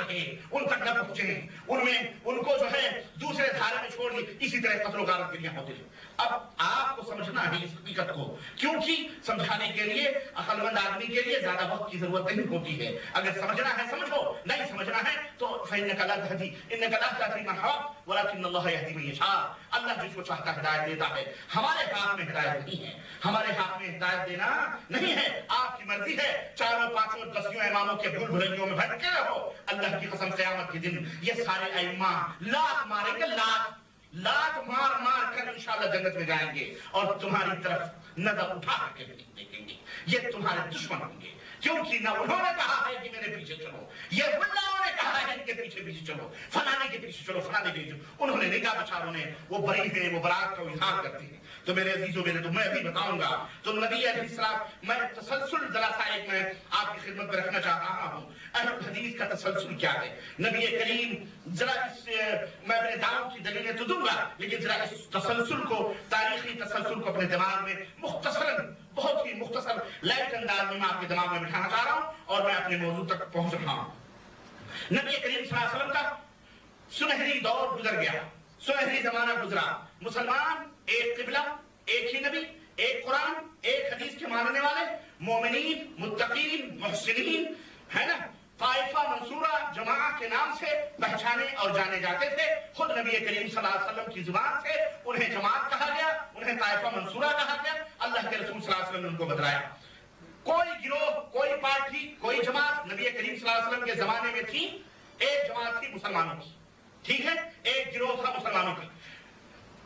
रहे, उन तक न पहुंचे, उनमें उनको जो है दूसरे धारे में छोड़ दिए। इसी तरह कत्ल गारत के लिए होते हैं। अब आपको समझना है इस हकीकत को, क्योंकि समझाने के लिए अक्लमंद आदमी के लिए ज्यादा वक्त की जरूरत नहीं होती है। अगर समझना है समझो, नहीं समझना है तो फइन्नका ला तहदी इन्नका ला तहदी मन अहबब्त वलाकिन अल्लाह यहदी मन यशा। अल्लाह जिसको चाहता है हिदायत देता है। हमारे हाथ में हिदायत नहीं है, हमारे हाथ में हिदायत देना नहीं है। आपकी मर्जी है, चारों पांचों दसियों इमामों के भूल भुलैयों में भटके रहो। अल्लाह की कसम क़यामत के दिन ये सारे अइम्मा लात मारेंगे, लात मार मार कर इंशाअल्लाह जन्नत में जाएंगे और तुम्हारी तरफ नजर उठा करके नहीं देखेंगे। ये तुम्हारे दुश्मन होंगे, क्योंकि ना उन्होंने कहा है कि मेरे पीछे चलो, ये मुल्लाओं ने कहा है इनके पीछे चलो, फलाने के पीछे चलो, फलाने के पीछे। उन्होंने नहीं कहा बेचारों ने, वो बरी हैं, वो बरात का इजहार करते हैं। तो मेरे अजीजों मेरे तो मैं अभी बताऊंगा। तो नबी अलैहिस्सलाम, मैं तसलसल जरा सा एक मैं आपकी खिदमत में रखना चाहता हूँ। अहल हदीस का तसलसल क्या है? नबी करीम जरा इस मैं अपने दावों की दलीलें तो दूंगा, लेकिन जरा इस तसलसल को, तारीखी तसलसल को अपने दिमाग में मुख्तसरन, बहुत ही मुख्तसर लाइट अंदाज में मैं आपके दिमाग में बिठाना चाह रहा हूँ और मैं अपने मौजू तक पहुंच रहा हूँ। नबी करीम सल्लल्लाहु अलैहि वसल्लम का सुनहरी दौर गुजर गया, सुनहरी जमाना गुजरा। मुसलमान एक किबला, एक ही नबी, एक कुरान, एक हदीस के मानने वाले, मोमिनीन, मुत्तकीन, मुहसिनीन, है ना, ताइफा मंसूरा जमाअत के नाम से पहचाने और जाने जाते थे। खुद नबी करीम सल्लल्लाहु अलैहि वसल्लम की जुबान से उन्हें जमात कहा गया, उन्हें ताइफा मंसूरा कहा गया। अल्लाह के रसूल सल्लल्लाहु अलैहि वसल्लम ने उनको बतलाया। कोई गिरोह, कोई पार्टी, कोई जमात नबी करीम सल्लल्लाहु अलैहि वसल्लम के जमाने में थी। एक जमात थी मुसलमानों की, ठीक है, एक गिरोह था मुसलमानों का।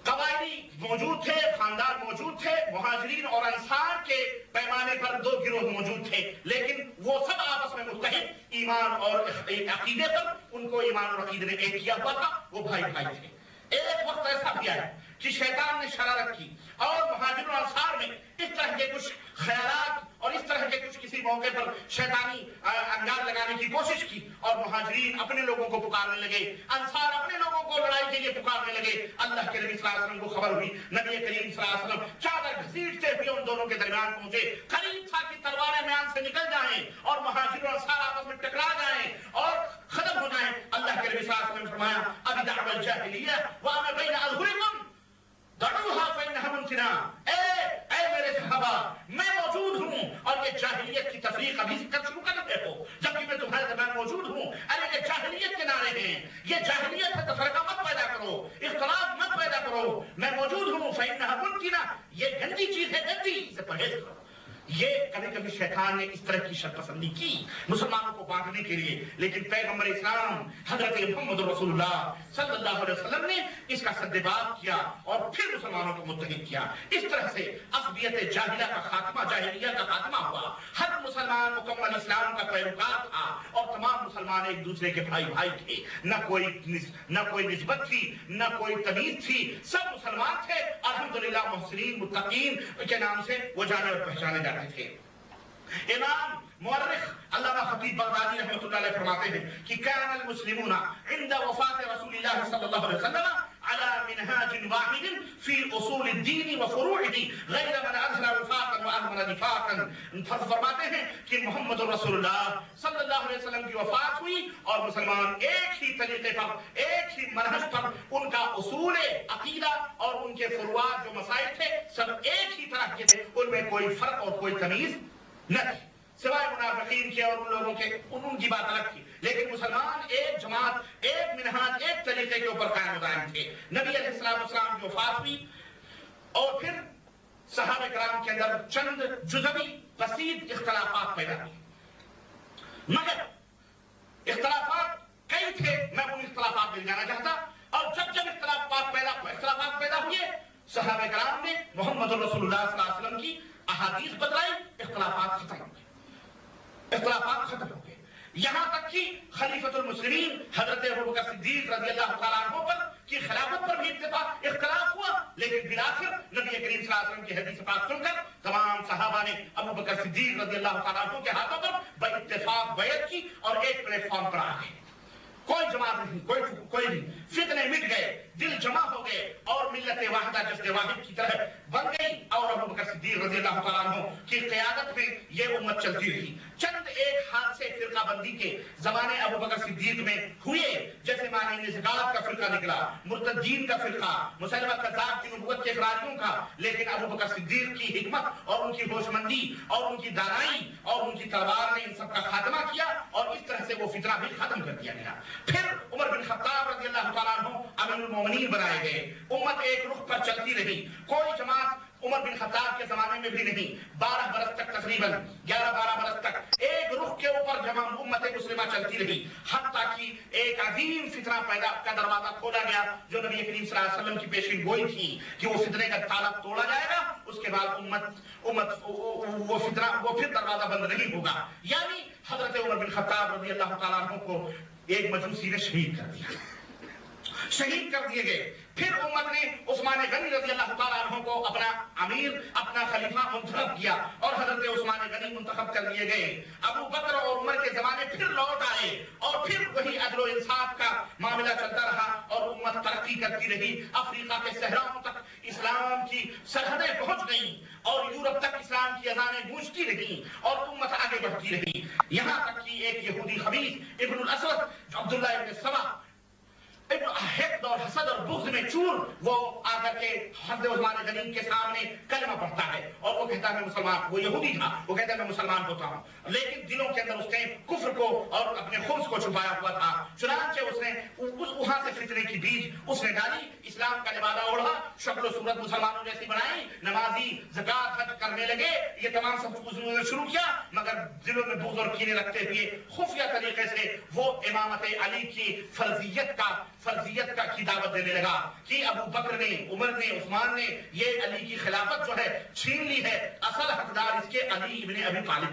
कबायली मौजूद थे, खानदान मौजूद थे, मुहाजिरीन और अंसार के पैमाने पर दो गिरोह मौजूद थे, लेकिन वो सब आपस में मुत्तहिद ईमान और अकीदे पर, उनको ईमान और अकीदे ने एक किया हुआ था, वो भाई भाई थे। एक वक्त ऐसा भी आया कि शैतान ने शरारत की और मुहाजिर और अंसार में इस तरह के कुछ ख्यालात और इस तरह के कुछ किसी मौके पर शैतानी अंदाज लगाने की कोशिश की और मुहाजिरीन अपने लोगों को पुकारने लगे, अंसार अपने लोगों को लड़ाई के लिए पुकारने लगे। अल्लाह के नबी सल्लल्लाहु अलैहि वसल्लम को खबर हुई। नबी करीम सल्लल्लाहु अलैहि वसल्लम चादर घसीटते हुए उन दोनों के दरमियान पहुंचे। करीब था कि तलवारें म्यान से निकल जाएं और मुहाजिर और अंसार आपस में टकरा जाएं और खत्म हो जाएं। अल्लाह के नबी सल्लल्लाहु अलैहि वसल्लम ने फरमाया, अबी दाअवल जाहिलिया व अना बैन अज़हुरिकुम दऊहा फइन्नहा मुमकिना। ए मेरे सहाबा, मैं मौजूद हूँ और ये जाहिलियत की तफरीक अभी से कर शुरू कर रहे हो, जबकि मैं तुम्हारे दरमियान मौजूद हूँ। अरे ये जाहिलियत के नारे हैं, ये जाहिलियत है, तफरीका मत पैदा करो, इख्तिलाफ मत पैदा करो, मैं मौजूद हूँ। फइन्नहा मुमकिना, ये गंदी चीज है, गंदी से परहेज करो। ये कभी कभी शैतान ने इस तरह की शर्तपसंदी की मुसलमानों को बांटने के लिए, लेकिन पैगंबर इस्लाम हजरत मोहम्मद रसूलुल्लाह सल्लल्लाहु अलैहि वसल्लम ने इसका सद्देबाब किया और फिर मुसलमानों को मुत्तहिद किया। इस तरह से असबियत जाहिला का खात्मा, जाहिलिया का खात्मा हुआ। हर मुसलमान मुकम्मल इस्लाम का पैरोकार था और तमाम मुसलमान एक दूसरे के भाई भाई थे। न कोई निस्बत थी, न कोई तमीज थी, सब मुसलमान थे। अल्हम्दुलिल्लाह मुहसिनीन मुत्तकीन के नाम से वो जाने और पहचाने जाते थे। इमाम मुअर्रिख अल्लामा खतीब बगदादी रहमतुल्लाह अलैह फरमाते हैं कि कानल मुस्लिमूना इंदा वफात रसूलिल्लाह सल्लल्लाहु अलैहि वसल्लम अला मिनहाज वाहिद फी उसूल الدين وفروعه غير من अज़हर वफाक़न व अज़हर निफाक़न। फरमाते हैं कि मोहम्मद रसूलुल्लाह सल्लल्लाहु अलैहि वसल्लम की वफात हुई और मुसलमान एक ही तरीके पर, एक ही मनहज पर, उनका उसूल अकीदा और उनके फुरुआत जो मसाइल थे सब एक ही तरह के थे, उनमें कोई फर्क और कोई तमीज न थी, सिवाय मुनाफिकीन के और उन लोगों के, उनकी बात अलग थी। लेकिन मुसलमान एक जमात, एक मिनहाज, एक तरीके के ऊपर कायम दायम थे। नबी अलैहिस्सलाम की वफात हुई और फिर सहाबा किराम के अंदर चंद जुज़वी बसीत इख्तिलाफात पैदा हुए, मगर इख्तिलाफात कई थे, मैं उन इख्तिलाफात में जाना चाहता। और जब जब इख्तिलाफात पैदा हुए, सहाबा किराम ने मोहम्मद रसूलुल्लाह सल्लल्लाहु अलैहि वसल्लम की अहादीस बदलाई, इख्तिलाफात खत्म हो गए, इख्तिलाफात खत्म हो गए। यहां तक कि खलीफतुल मुस्लिमीन हजरत अबू बकर सिद्दीक रज़ियल्लाहु तआला अन्हु पर की खिलाफत पर भी इख्तिलाफ हुआ, लेकिन बिलाखिर नबी करीम सल्लल्लाहु अलैहि वसल्लम की हदीस पाक सुनकर तमाम सहाबा ने अबू बकर सिद्दीक रज़ियल्लाहु तआला अन्हु के हाथों पर इत्तेफाक बैत की और एक प्लेटफॉर्म पर आ गए। कोई जमात नहीं, कोई नहीं, फितने मिट गए, दिल जमा हो गए और मिल्लत वाहिदा जश्न वाहिद की तरह बन गई और अबू बकर सिद्दीक रज़ी अल्लाह तआला अन्हु की क़यादत में ये उम्मत चलती रही। चंद एक हादसे फिरका बंदी के जमाने अबू बकर सिद्दीक में हुए, जैसे माने ज़कात का फिरका निकला, मुर्तद्दीन का फिरका, मुसलमा कज़्ज़ाब की नबुव्वत के इक़रारियों का, लेकिन अबू बकर सिद्दीक की हिकमत और उनकी होशमंदी और उनकी दानाई और उनकी तलवार ने इन सब का खात्मा किया और इस तरह से वो फितना भी खत्म कर दिया गया। फिर उमर बिन खत्ताब रज़ी अल्लाह तआला अन्हु अमीरुल मोमिनीन बनाए गए। उम्मत एक रुख पर चलती रही, कोई जमात उमर बिन खत्ताब के जमाने में भी नहीं, 12 बरस तक, तकरीबन 11-12 बरस तक एक रुख के ऊपर जब हम उम्मत मुस्लिमा चलती रही, हत्ता कि एक अजीम फितना पैदा का दरवाजा खोला गया जो नबी करीम सल्लल्लाहु अलैहि वसल्लम की पेशिन गोई थी कि वो फितने का ताला तोड़ा जाएगा, उसके बाद वो फितना वो फिर दरवाजा बंद नहीं होगा। यानी हजरत उमर बिन खत्ताब रज़ी अल्लाह तआला अन्हु को एक मजूसी ने शहीद कर दिया, शहीद कर दिए गए। फिर उम्मत ने उस्मान गनी रज़ी अल्लाह तआला अन्हु को अपना अमीर, अपना खलीफा मुंतखब किया और हजरत उस्मान गनी मुंतखब कर लिए गए। अबू बकर और उमर के जमाने फिर लौट आए और फिर वही अदल और इंसाफ का मामला चलता रहा और उम्मत तरक्की करती रही। अफ्रीका के सहराओं तक इस्लाम की सरहदें पहुंच गईं और यूरोप तक इस्लाम की अज़ानें गूंजती रही और उम्मत आगे बढ़ती रही। यहाँ तक कि एक यहूदी खबीस इब्नुल असवद, अब्दुल्लाह इब्न सबा, हिक़्द और हसद और बुग़्ज़ में चूर, वो आकर के हज़रत उस्मान गनी के सामने कलमा पढ़ता है और वो कहता है मैं मुसलमान, वो यहूदी था, वो कहता है मैं मुसलमान होता हूँ, लेकिन दिलों के अंदर उसने कुफ्र को और अपने खुब्ज़ को छुपाया हुआ था। चुनांचे उसने वहां से फितने की बीज उसने डाली, इस्लाम का लिबादा ओढ़ा, शक्ल सूरत मुसलमानों जैसी बनाई, नमाजी, ज़कात हज करने लगे, ये तमाम सब उन्होंने शुरू किया, मगर दिलों में बुग़्ज़ और कीने रखते हुए खुफिया तरीके से वो इमामत अली की फर्जियत की दावत देने लगा कि अबू बकर ने, उमर ने, उस्मान ने ये अली की खिलाफत जो है छीन ली है, असल हकदार इसके अली इब्न अबी तालिब।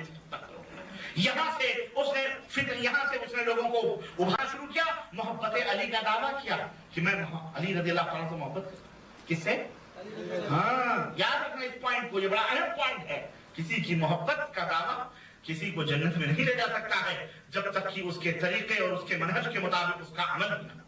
यहाँ से उसने लोगों को उभारना शुरू किया, मोहब्बत अली का दावा किया कि मैं अली रज़ी अल्लाह तआला से मोहब्बत करता हूं। किससे? हाँ, याद रखना इस पॉइंट को, ये बड़ा अहम पॉइंट है। किसी की मोहब्बत का दावा किसी को जन्नत में नहीं ले जा सकता है जब तक कि उसके तरीके और उसके मनहज के मुताबिक उसका अमल न।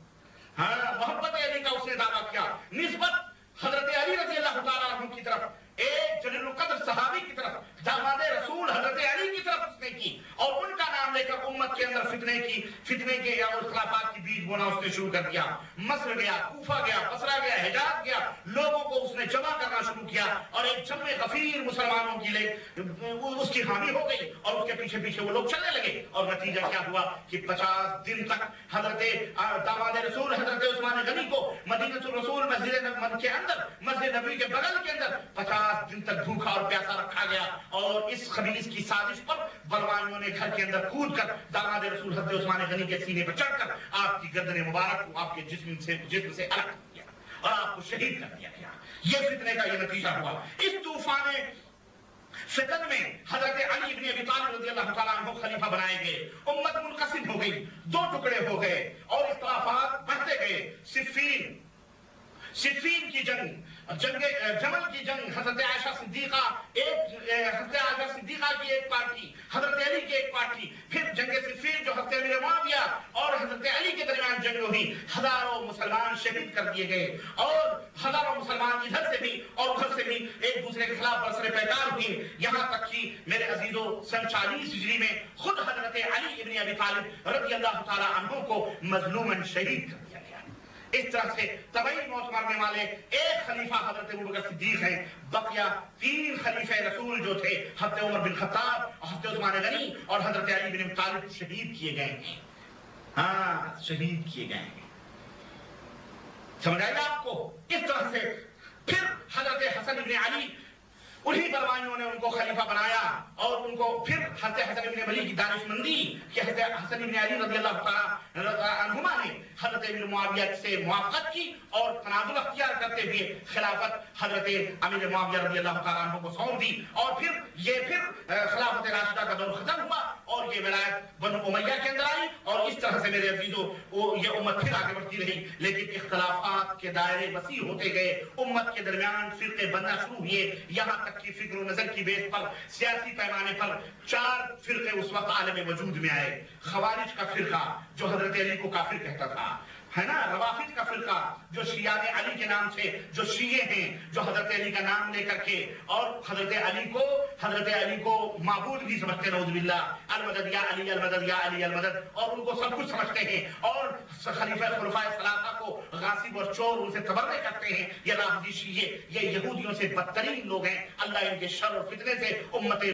हाँ, मोहब्बत अली का उसने दावा किया, निस्बत हजरत अली रज़ी अल्लाह तआला अन्हु की तरफ, एक जलीलुल कद्र सहाबी की तरफ, दामाद रसूल हजरत अली की तरफ उसने की और उनका नाम लेकर उम्मत के अंदर फितने के या इख्तिलाफात की बीज बोना उसने शुरू कर दिया। मस्र गया, कूफा गया, बसरा गया, हिजाज गया, लोगों को उसने जमा करना शुरू किया और एक जम्मे गफीर मुसलमानों की उसकी हामी हो गई और उसके पीछे पीछे वो लोग चलने लगे और नतीजा क्या हुआ कि 50 दिन तक हजरत दामाद रसूल हजरत उस्मान गनी को मदीनतुर रसूल मस्जिद नबी के बगल के अंदर 50 दिन तक भूखा और प्यासा रखा गया और इस खबीस की साजिश पर बलवानियों ने घर के अंदर कूद कर दामाद रसूल हजरत उस्मान गनी के सीने पर चढ़कर आपकी गर्दन मुबारक को आपके जिस्म से अलग कर दिया और आपको शहीद कर दिया गया। ये फितने का ये नतीजा हुआ। इस तूफान फितन में हजरत अली इब्न अबी तालिब रज़ी अल्लाह तआला अन्हु खलीफा बनाए गए, उम्मत मुनक़सिम हो गई, दो टुकड़े हो गए और इख्तिलाफात बढ़ते गए। सिफ़ीन की जंग, जमल की जंग, हजरत आयशा सिद्दीका की एक पार्टी, हजरत अली की एक पार्टी, फिर जंग सिफ़ीन जो हजरत अमीर मुआविया और हजरत अली के दरमियान जंग हुई, हजारों मुसलमान शहीद कर दिए गए और हजारों मुसलमान इधर से भी और उधर से भी एक दूसरे के खिलाफ बरसरे पैकार हुए। यहाँ तक कि मेरे अजीजों सन 40 हिजरी में खुद हजरत अली इब्न अबी तालिब रज़ी अल्लाह तआला अन्हु को मजलूमन शहीद कर दिया गया। इस तरह से तबई मौत मरने वाले एक खलीफा हजरत अबू बकर सिद्दीक हैं, बकिया 3 खलीफे रसूल जो थे हजरत उमर बिन खत्ताब, हजरत उस्मान गनी और हजरत अली बिन तालिब शहीद किए गए हैं। हाँ, शहीद किए गए हैं। समझ आएगा आपको? इस तरह से फिर हजरत हसन इब्न अली, उन्हीं बलवानियों ने उनको खलीफा बनाया और उनको फिर हजरत हसन इब्न अली की दानिशमंदी कि हजरत हसन इब्न अली रज़ी अल्लाह तआला अन्हुमा ने حضرت ابن معاویہ سے موافقت کی اور تنازل اختیار کرتے ہوئے خلافت حضرت امیر معاویہ رضی اللہ تعالیٰ عنہ کو سونپ دی، اور پھر خلافت راشدہ کا دور ختم ہوا اور یہ ولایت بنو امیہ کے اندر آئی، اور اس طرح سے میرے عزیزو یہ امت پھر آگے بڑھتی رہی، لیکن اختلافات کے دائرے وسیع ہوتے گئے، امت کے درمیان فرقے بننا شروع ہوئے، یہاں تک کہ فکر و نظر کی بیس پر سیاسی پیمانے پر 4 فرقے اس وقت عالم وجود میں آئے۔ خوارج کا فرقہ جو حضرت علی کو کافر کہتا تھا، ہے نا، روافض کا فرقہ جو شیعہ علی کے نام سے جو شیعہ ہیں، جو حضرت علی کا نام لے کر کے اور حضرت علی کو معبود بھی سمجھتے، نعوذ باللہ، المدد یا علی المدد یا علی المدد، اور ان کو سب کچھ سمجھتے ہیں، اور خلیفہ خلفائے ثلاثہ کو غاصب اور چور ان سے تبرئے کرتے ہیں۔ یہ رافضی شیعہ یہ یہودیوں سے بدترین لوگ ہیں، اللہ ان کے شر اور فتنے سے امت